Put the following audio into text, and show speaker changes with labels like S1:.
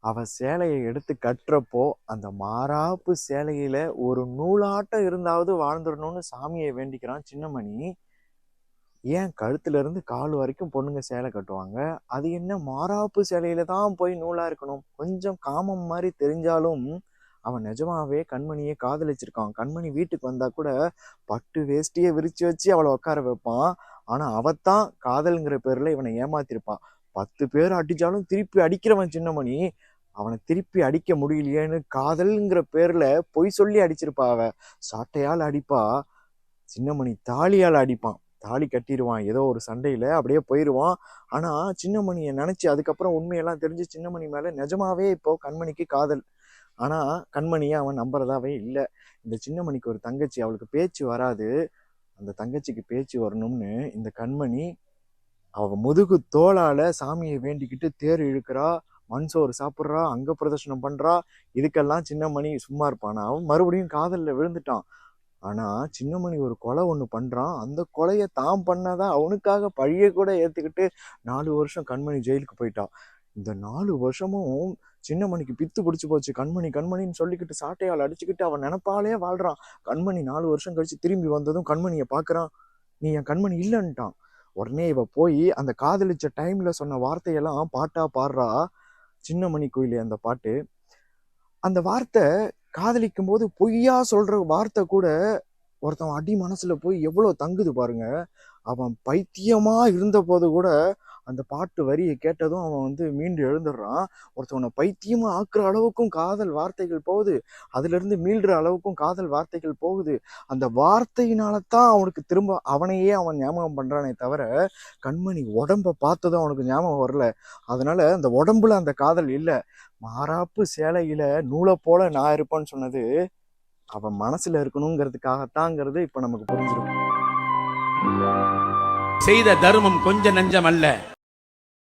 S1: அவ சேலையை எடுத்து கட்டுறப்போ அந்த மாறாப்பு சேலையில ஒரு நூலாட்டம் இருந்தாவது வாழ்ந்துடணும்னு சாமியை வேண்டிக்கிறான் சின்னமணி. ஏன் கழுத்துல இருந்து கால் வரைக்கும் பொண்ணுங்க சேலை கட்டுவாங்க, அது என்ன மாறாப்பு சேலையில தான் போய் நூலா இருக்கணும்? கொஞ்சம் காமம் மாதிரி தெரிஞ்சாலும் அவன் நிஜமாவே கண்மணியை காதலிச்சிருக்கான். கண்மணி வீட்டுக்கு வந்தா கூட பட்டு வேஷ்டியை விரிச்சு வச்சு அவளை உட்கார வைப்பான். ஆனா அவத்தான் காதல்ங்கிற பேர்ல இவனை ஏமாத்திருப்பான். 10 பேர் அடிச்சாலும் திருப்பி அடிக்கிறவன் சின்னமணி. அவனை திருப்பி அடிக்க முடியலையேன்னு காதல்ங்கிற பேர்ல பொய் சொல்லி அடிச்சிருப்பா. அவ சாட்டையால் அடிப்பா, சின்னமணி தாலியால் அடிப்பான். தாலி கட்டிடுவான் ஏதோ ஒரு சண்டையில, அப்படியே போயிடுவான். ஆனா சின்னமணியை நினைச்சு அதுக்கப்புறம் உண்மையெல்லாம் தெரிஞ்சு சின்னமணி மேல நிஜமாவே இப்போ கண்மணிக்கு காதல். ஆனா கண்மணியை அவன் நம்புறதாவே இல்லை. இந்த சின்னமணிக்கு ஒரு தங்கச்சி, அவளுக்கு பேச்சு வராது. அந்த தங்கச்சிக்கு பேச்சு வரணும்னு இந்த கண்மணி அவ முதுகு தோளால சாமியை வேண்டிக்கிட்டு தேர் இழுக்கிறா, மண் சோறு சாப்பிட்றா, அங்க பிரதர்ஷனம் பண்றா. இதுக்கெல்லாம் சின்னமணி சும்மா இருப்பானா? அவன் மறுபடியும் காதல்ல விழுந்துட்டான். ஆனா சின்னமணி ஒரு கொலை ஒண்ணு பண்றான். அந்த கொலையை தான் பண்ணதா அவனுக்காக பழிய கூட ஏத்துக்கிட்டு 4 வருஷம் கண்மணி ஜெயிலுக்கு போயிட்டான். இந்த 4 வருஷமும் சின்னமணிக்கு பித்து பிடிச்சு போச்சு. கண்மணி கண்மணின்னு சொல்லிக்கிட்டு சாட்டையால் அடிச்சுக்கிட்டு அவன் நினைப்பாலே வாழ்றான். கண்மணி 4 வருஷம் கழிச்சு திரும்பி வந்ததும் கண்மணியை பாக்குறான். நீ என் கண்மணி இல்லைன்ட்டான். உடனே இவ போய் அந்த காதலிச்ச டைம்ல சொன்ன வார்த்தையெல்லாம் பாட்டா பாடுறா. சின்னமணி கோயிலே அந்த பாட்டு. அந்த வார்த்தை காதலிக்கும் போது பொய்யா சொல்ற வார்த்தை கூட ஒருத்தன் அடி மனசுல போய் எவ்வளவு தங்குது பாருங்க. அவன் பைத்தியமா இருந்த போது கூட அந்த பாட்டு வரியை கேட்டதும் அவன் மீண்டு எழுந்துடுறான். ஒருத்தவனை பைத்தியமா ஆக்குற அளவுக்கும் காதல் வார்த்தைகள் போகுது. அதுல இருந்து மீள்ற அளவுக்கும் காதல் வார்த்தைகள் போகுது. அந்த வார்த்தையினாலதான் அவனுக்கு திரும்ப அவனையே அவன் ஞாபகம் பண்றானே தவிர கண்மணி உடம்ப பார்த்ததும் அவனுக்கு ஞாபகம் வரல. அதனால அந்த உடம்புல அந்த காதல் இல்லை. மாறாப்பு சேலையில நூலை போல நான் இருப்பேன்னு சொன்னது அவன் மனசுல இருக்கணுங்கிறதுக்காகத்தாங்கிறது இப்ப நமக்கு புரிஞ்சிடும்.
S2: செய்த தர்மம் கொஞ்ச நஞ்சம் அல்ல.